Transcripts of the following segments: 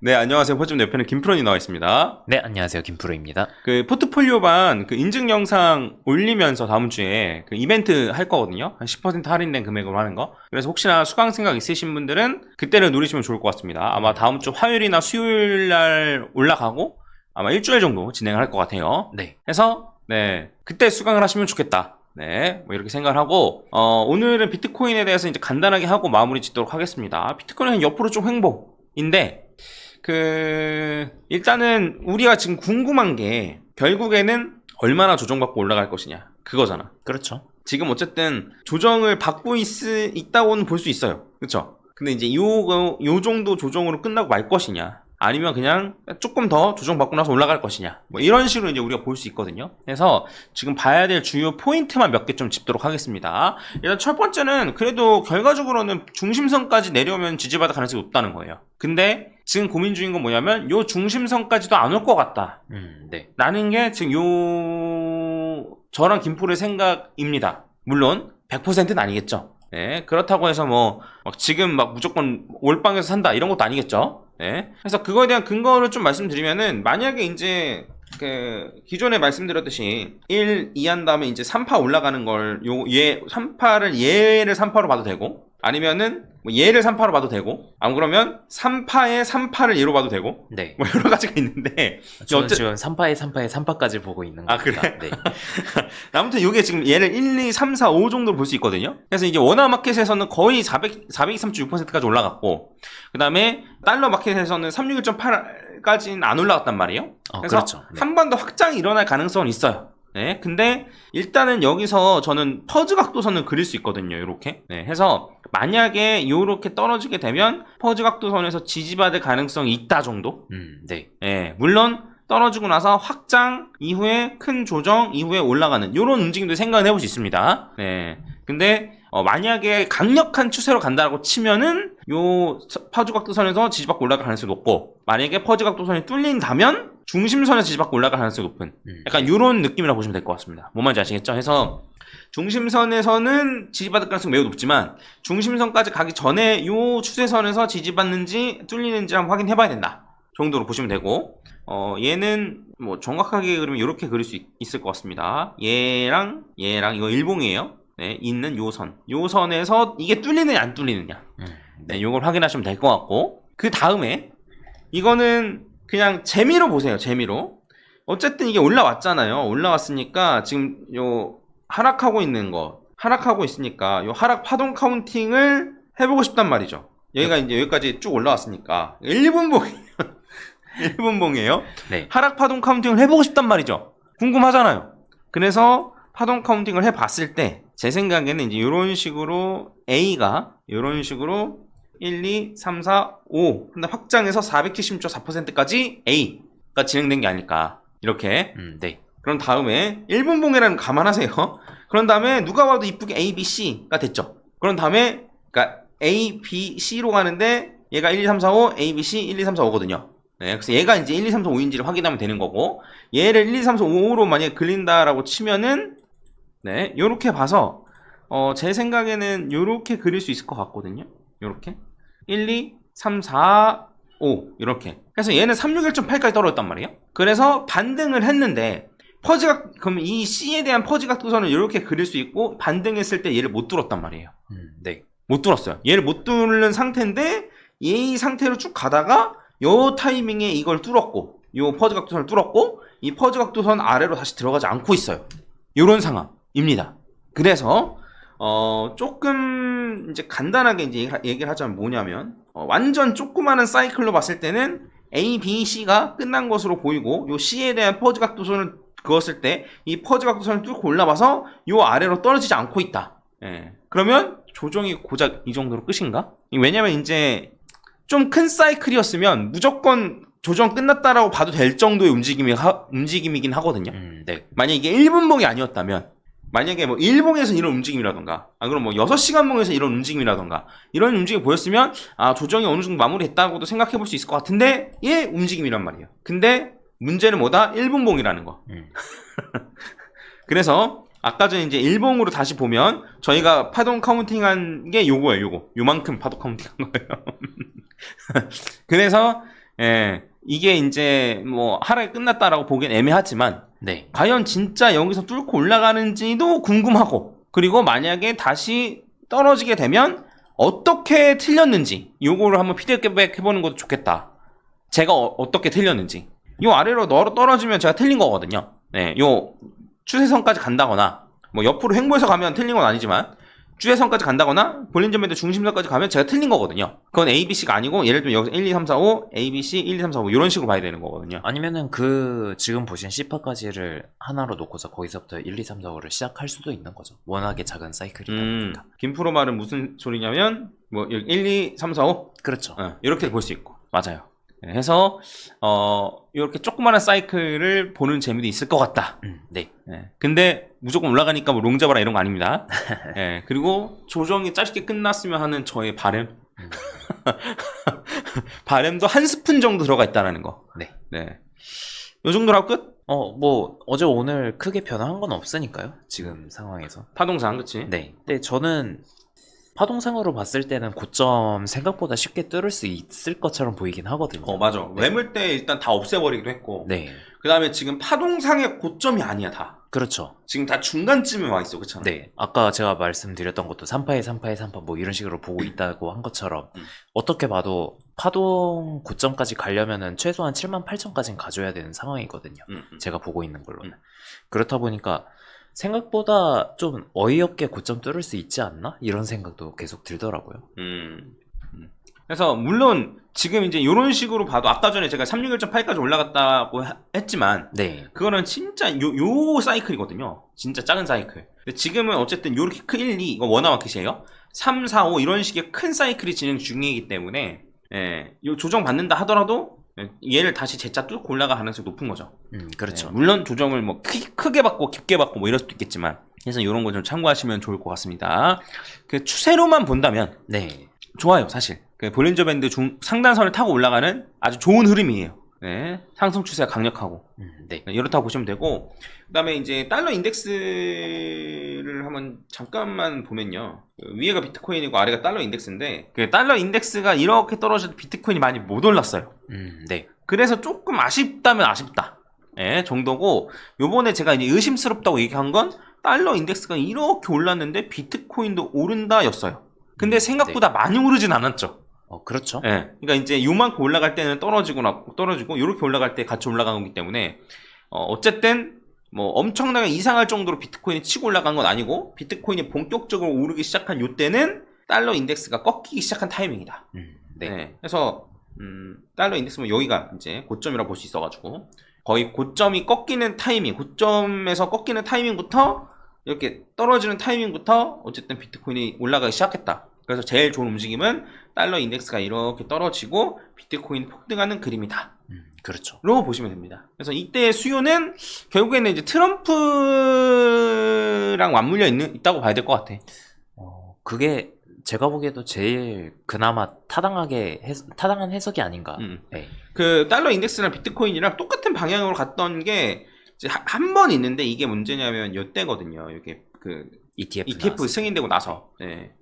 네, 안녕하세요. 포즘 옆에는 김프로님 나와 있습니다. 네, 안녕하세요. 김프로입니다. 그 포트폴리오반 그 인증 영상 올리면서 다음 주에 그 이벤트 할 거거든요. 한 10% 할인된 금액으로 하는 거. 그래서 혹시나 수강 생각 있으신 분들은 그때를 노리시면 좋을 것 같습니다. 아마 다음 주 화요일이나 수요일 날 올라가고 아마 일주일 정도 진행을 할 것 같아요. 네. 해서 네, 그때 수강을 하시면 좋겠다. 네, 뭐 이렇게 생각을 하고 오늘은 비트코인에 대해서 이제 간단하게 하고 마무리 짓도록 하겠습니다. 비트코인은 옆으로 좀 횡보인데 일단은 우리가 지금 궁금한 게 결국에는 얼마나 조정받고 올라갈 것이냐 그거잖아. 그렇죠. 지금 어쨌든 조정을 받고 있다고는 볼 수 있어요. 그렇죠? 근데 이제 요 정도 조정으로 끝나고 말 것이냐, 아니면 그냥 조금 더 조정받고 나서 올라갈 것이냐, 뭐 이런 식으로 이제 우리가 볼 수 있거든요. 그래서 지금 봐야 될 주요 포인트만 몇 개 좀 짚도록 하겠습니다. 일단 첫 번째는 그래도 결과적으로는 중심선까지 내려오면 지지받을 가능성이 높다는 거예요. 근데 지금 고민 중인 건 뭐냐면 요 중심선까지도 안 올 것 같다. 네. 라는 게 지금 저랑 김프로의 생각입니다. 물론 100%는 아니겠죠. 네, 그렇다고 해서 지금 무조건 올방에서 산다 이런 것도 아니겠죠. 네, 그래서 그거에 대한 근거를 좀 말씀드리면은, 만약에 이제 기존에 말씀드렸듯이 1, 2 한 다음에 이제 3파 올라가는 걸 3파를 얘를 3파로 봐도 되고, 아니면은 얘를 3파로 봐도 되고, 안 그러면 3파에 3파를 얘로 봐도 되고, 네. 뭐 여러 가지가 있는데, 저는 지금 3파에 3파에 3파까지 보고 있는 겁니다. 아, 그래? 네. 아무튼 이게 지금 얘를 1, 2, 3, 4, 5 정도로 볼 수 있거든요. 그래서 이제 원화마켓에서는 거의 423.6%까지 올라갔고, 그 다음에 달러 마켓에서는 361.8까지는 안 올라갔단 말이에요. 그래서 그렇죠. 네. 한 번 더 확장이 일어날 가능성은 있어요. 네, 근데 일단은 여기서 저는 퍼즈 각도선을 그릴 수 있거든요. 이렇게. 네, 해서 만약에 이렇게 떨어지게 되면 퍼즈 각도선에서 지지받을 가능성이 있다 정도. 네. 네, 물론 떨어지고 나서 확장 이후에 큰 조정 이후에 올라가는 이런 움직임도 생각을 해볼 수 있습니다. 네, 근데 만약에 강력한 추세로 간다고 치면은 요 퍼즈 각도선에서 지지받고 올라갈 가능성이 높고, 만약에 퍼즈 각도선이 뚫린다면 중심선에서 지지받고 올라갈 가능성이 높은 약간 이런 느낌이라고 보시면 될 것 같습니다. 뭔 말인지 아시겠죠? 해서 중심선에서는 지지받을 가능성이 매우 높지만, 중심선까지 가기 전에 요 추세선에서 지지받는지 뚫리는지 한번 확인해 봐야 된다 정도로 보시면 되고, 얘는 정확하게 그리면 이렇게 그릴 수 있을 것 같습니다. 얘랑 이거 일봉이에요. 네, 있는 요 선에서 이게 뚫리느냐 안 뚫리느냐, 네, 요걸 확인하시면 될 것 같고, 그 다음에 이거는 그냥 재미로 보세요. 재미로. 어쨌든 이게 올라왔잖아요. 올라왔으니까 지금 요 하락하고 있으니까 요 하락 파동 카운팅을 해보고 싶단 말이죠. 여기가 이제 여기까지 쭉 올라왔으니까 1분봉이에요. 네. 하락 파동 카운팅을 해보고 싶단 말이죠. 궁금하잖아요. 그래서 파동 카운팅을 해봤을 때 제 생각에는 이제 이런 식으로 A가 이런 식으로 1, 2, 3, 4, 5 근데 확장해서 470.4%까지 A가 진행된 게 아닐까 이렇게. 네. 그런 다음에 1분봉이라는 거 감안하세요. 그런 다음에 누가 봐도 이쁘게 A, B, C가 됐죠. 그런 다음에 그러니까 A, B, C로 가는데 얘가 1, 2, 3, 4, 5 A, B, C 1, 2, 3, 4, 5거든요. 네, 그래서 얘가 이제 1, 2, 3, 4, 5인지를 확인하면 되는 거고, 얘를 1, 2, 3, 4, 5로 만약에 그린다라고 치면은, 네, 요렇게 봐서 제 생각에는 요렇게 그릴 수 있을 것 같거든요. 요렇게 1, 2, 3, 4, 5 이렇게. 그래서 얘는 361.8까지 떨어졌단 말이에요. 그래서 반등을 했는데 그럼 이 C에 대한 퍼지 각도선을 이렇게 그릴 수 있고, 반등했을 때 얘를 못 뚫었단 말이에요. 네. 못 뚫었어요. 얘를 못 뚫는 상태인데 이 상태로 쭉 가다가 요 타이밍에 이걸 뚫었고, 요 퍼즈 각도선을 뚫었고, 이 퍼즈 각도선 아래로 다시 들어가지 않고 있어요. 요런 상황입니다. 그래서 조금 이제 간단하게 이제 얘기를 하자면 뭐냐면, 완전 조그마한 사이클로 봤을 때는 A, B, C가 끝난 것으로 보이고, 요 C에 대한 퍼즈 각도선을 그었을 때 이 퍼즈 각도선을 뚫고 올라와서 요 아래로 떨어지지 않고 있다. 예. 그러면 조정이 고작 이 정도로 끝인가? 왜냐면 이제 좀 큰 사이클이었으면 무조건 조정 끝났다라고 봐도 될 정도의 움직임이긴 하거든요. 네. 만약에 이게 1분봉이 아니었다면, 만약에 1봉에서 이런 움직임이라던가, 그럼 6시간봉에서 이런 움직임이라던가, 이런 움직임이 보였으면, 조정이 어느 정도 마무리했다고도 생각해 볼 수 있을 것 같은데, 얘 움직임이란 말이에요. 근데 문제는 뭐다? 1분봉이라는 거. 그래서 아까 전에 이제 일봉으로 다시 보면 저희가 파동 카운팅한 게 요거예요. 요만큼 파동 카운팅한 거예요. 그래서 예, 이게 이제 뭐 하락이 끝났다라고 보기엔 애매하지만 네. 과연 진짜 여기서 뚫고 올라가는지도 궁금하고, 그리고 만약에 다시 떨어지게 되면 어떻게 틀렸는지 요거를 한번 피드백 해보는 것도 좋겠다. 제가 어떻게 틀렸는지. 요 아래로 떨어지면 제가 틀린 거거든요. 네, 요 추세선까지 간다거나 뭐 옆으로 횡보해서 가면 틀린 건 아니지만 추세선까지 간다거나 볼린저 밴드 중심선까지 가면 제가 틀린 거거든요. 그건 ABC가 아니고 예를 들면 여기서 1, 2, 3, 4, 5 ABC 1, 2, 3, 4, 5 이런 식으로 봐야 되는 거거든요. 아니면은 그 지금 보신 C파까지를 하나로 놓고서 거기서부터 1, 2, 3, 4, 5를 시작할 수도 있는 거죠. 워낙에 작은 사이클이다 보니까. 김프로 말은 무슨 소리냐면 뭐 1, 2, 3, 4, 5 그렇죠. 이렇게 볼 수 있고 맞아요. 네, 해서 이렇게 조그마한 사이클을 보는 재미도 있을 것 같다. 네. 네, 근데 무조건 올라가니까 뭐 롱 잡아라 이런 거 아닙니다. 네, 그리고 조정이 짧게 끝났으면 하는 저의 바람. 바람도 한 스푼 정도 들어가 있다는 거. 네. 네. 요 정도로 하고 끝? 뭐 어제 오늘 크게 변화한 건 없으니까요. 지금 상황에서. 파동상 그치? 네. 근데 저는 파동상으로 봤을 때는 고점 생각보다 쉽게 뚫을 수 있을 것처럼 보이긴 하거든요. 맞아. 네. 매물대 일단 다 없애버리기도 했고. 네. 그 다음에 지금 파동상의 고점이 아니야 다. 그렇죠. 지금 다 중간쯤에 와 있어, 그렇잖아. 네. 아까 제가 말씀드렸던 것도 3파에 3파에 3파 뭐 이런 식으로 보고 있다고 한 것처럼 어떻게 봐도 파동 고점까지 가려면은 최소한 78,000까지는 가져야 되는 상황이거든요. 제가 보고 있는 걸로는. 그렇다 보니까 생각보다 좀 어이없게 고점 뚫을 수 있지 않나? 이런 생각도 계속 들더라고요. 그래서 물론 지금 이제 이런 식으로 봐도 아까 전에 제가 361.8까지 올라갔다고 했지만 네. 그거는 진짜 요 사이클이거든요. 진짜 작은 사이클. 근데 지금은 어쨌든 요렇게 큰 1, 2 이거 워너마켓이에요. 3, 4, 5 이런 식의 큰 사이클이 진행 중이기 때문에 요 조정 받는다 하더라도 얘를 다시 재차 뚫고 올라갈 가능성이 높은 거죠. 그렇죠. 물론 조정을 뭐 크게 받고 깊게 받고 뭐 이럴 수도 있겠지만 그래서 이런 거 좀 참고하시면 좋을 것 같습니다. 그 추세로만 본다면 네. 좋아요, 사실. 그 볼린저 밴드 상단선을 타고 올라가는 아주 좋은 흐름이에요. 네, 상승 추세가 강력하고. 네. 이렇다고 보시면 되고, 그 다음에 이제 달러 인덱스를 한번 잠깐만 보면요. 그 위에가 비트코인이고 아래가 달러 인덱스인데, 그 달러 인덱스가 이렇게 떨어져도 비트코인이 많이 못 올랐어요. 네. 그래서 조금 아쉽다면 아쉽다. 예, 정도고, 요번에 제가 이제 의심스럽다고 얘기한 건 달러 인덱스가 이렇게 올랐는데 비트코인도 오른다 였어요. 근데 생각보다 많이 오르진 않았죠. 그렇죠. 예. 그러니까 이제 요만큼 올라갈 때는 떨어지고 요렇게 올라갈 때 같이 올라간 거기 때문에 어쨌든 뭐 엄청나게 이상할 정도로 비트코인이 치고 올라간 건 아니고 비트코인이 본격적으로 오르기 시작한 요 때는 달러 인덱스가 꺾이기 시작한 타이밍이다. 네. 네. 그래서 달러 인덱스는 여기가 이제 고점이라고 볼 수 있어가지고 거의 고점이 꺾이는 타이밍, 고점에서 꺾이는 타이밍부터 이렇게 떨어지는 타이밍부터 어쨌든 비트코인이 올라가기 시작했다. 그래서 제일 좋은 움직임은 달러 인덱스가 이렇게 떨어지고 비트코인이 폭등하는 그림이다. 그렇죠. 로 보시면 됩니다. 그래서 이때의 수요는 결국에는 이제 트럼프랑 맞물려 있다고 봐야 될 것 같아. 그게 제가 보기에도 제일 그나마 타당한 해석이 아닌가. 네. 그 달러 인덱스랑 비트코인이랑 똑같은 방향으로 갔던 게 한 번 있는데 이게 문제냐면 이때거든요. 이렇게 그 ETF 승인되고 나서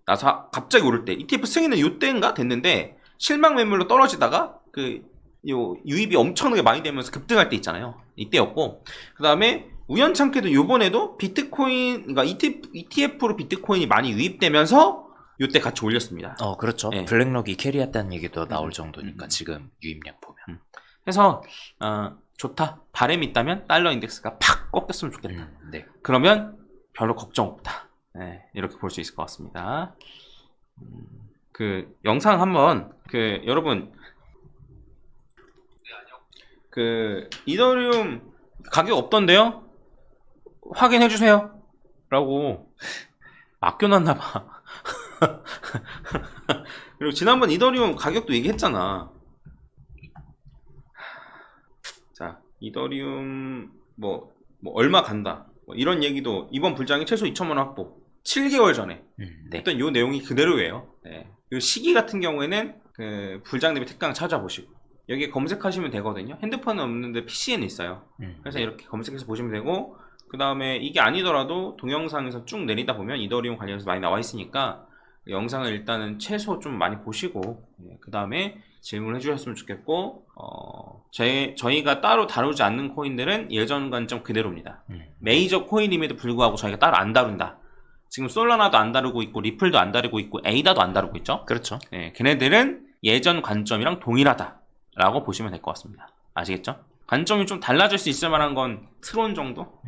나서 갑자기 오를 때 ETF 승인은 이때인가 됐는데 실망 매물로 떨어지다가 그 유입이 엄청나게 많이 되면서 급등할 때 있잖아요. 이때였고 그 다음에 우연찮게도 요번에도 비트코인 그러니까 ETF로 비트코인이 많이 유입되면서 요때 같이 올렸습니다. 그렇죠. 네. 블랙록이 캐리했다는 얘기도 나올 정도니까 지금 유입량 보면. 그래서 좋다. 바람이 있다면 달러 인덱스가 팍 꺾였으면 좋겠다. 네. 그러면 별로 걱정 없다. 네, 이렇게 볼 수 있을 것 같습니다. 그 영상 한번 여러분 그 이더리움 가격 없던데요? 확인해 주세요. 라고 맡겨놨나 봐. 그리고 지난번 이더리움 가격도 얘기했잖아. 자, 이더리움 뭐 얼마 간다. 뭐 이런 얘기도 이번 불장이 최소 2천만 원 확보. 7개월 전에 네. 했던 요 내용이 그대로예요. 네. 이 시기 같은 경우에는 그 불장 대비 특강 찾아보시고 여기 검색하시면 되거든요. 핸드폰은 없는데 PC에는 있어요. 그래서 이렇게 검색해서 보시면 되고 그 다음에 이게 아니더라도 동영상에서 쭉 내리다 보면 이더리움 관련해서 많이 나와 있으니까 영상을 일단은 최소 좀 많이 보시고 그 다음에 질문해 주셨으면 좋겠고 저희가 따로 다루지 않는 코인들은 예전 관점 그대로입니다. 메이저 코인임에도 불구하고 저희가 따로 안 다룬다. 지금 솔라나도 안 다루고 있고 리플도 안 다루고 있고 에이다도 안 다루고 있죠. 그렇죠. 네, 걔네들은 예전 관점이랑 동일하다라고 보시면 될 것 같습니다. 아시겠죠? 관점이 좀 달라질 수 있을 만한 건 트론 정도?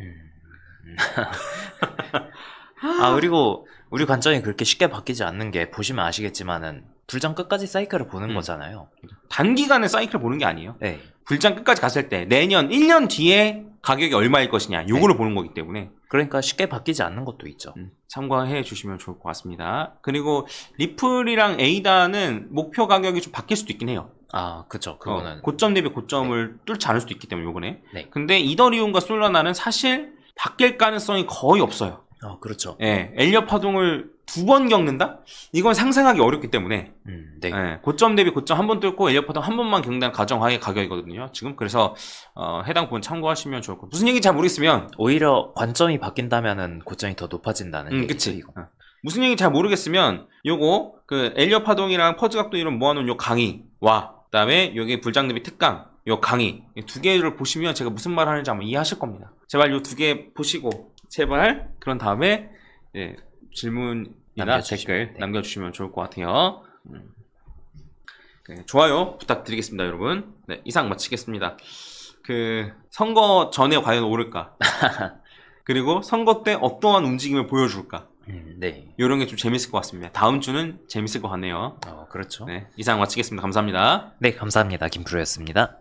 아, 그리고 우리 관점이 그렇게 쉽게 바뀌지 않는 게 보시면 아시겠지만은 불장 끝까지 사이클을 보는 거잖아요. 단기간에 사이클 보는 게 아니에요. 네. 불장 끝까지 갔을 때 내년 1년 뒤에 가격이 얼마일 것이냐 요거를 보는 거기 때문에 그러니까 쉽게 바뀌지 않는 것도 있죠. 참고해 주시면 좋을 것 같습니다. 그리고 리플이랑 에이다는 목표 가격이 좀 바뀔 수도 있긴 해요. 아, 그쵸. 그거는. 고점 대비 고점을 뚫지 않을 수도 있기 때문에 요번에. 네. 근데 이더리움과 솔라나는 사실 바뀔 가능성이 거의 없어요. 그렇죠. 예, 엘리엇 파동을 2번 겪는다? 이건 상상하기 어렵기 때문에 네. 예, 고점 대비 고점 한 번 뚫고 엘리엇 파동 한 번만 겪는 가정하에 가격이거든요. 지금 그래서 해당 부분 참고하시면 좋을 것 같아요. 무슨 얘기인지 잘 모르겠으면 오히려 관점이 바뀐다면은 고점이 더 높아진다는 얘기죠. 그치. 이거. 무슨 얘기인지 잘 모르겠으면 요거 그 엘리엇 파동이랑 퍼즈 각도 이름 모아놓은 요 강의와 그다음에 여기 불장 대비 특강 요 강의 이 두 개를 보시면 제가 무슨 말 하는지 아마 이해하실 겁니다. 제발 요 두 개 보시고 제발 그런 다음에 질문이나 댓글 남겨주시면 좋을 것 같아요. 네, 좋아요 부탁드리겠습니다, 여러분. 네, 이상 마치겠습니다. 그 선거 전에 과연 오를까? 그리고 선거 때 어떠한 움직임을 보여줄까? 네. 이런 게 좀 재밌을 것 같습니다. 다음 주는 재밌을 것 같네요. 그렇죠. 네, 이상 마치겠습니다. 감사합니다. 네, 감사합니다. 김프로였습니다.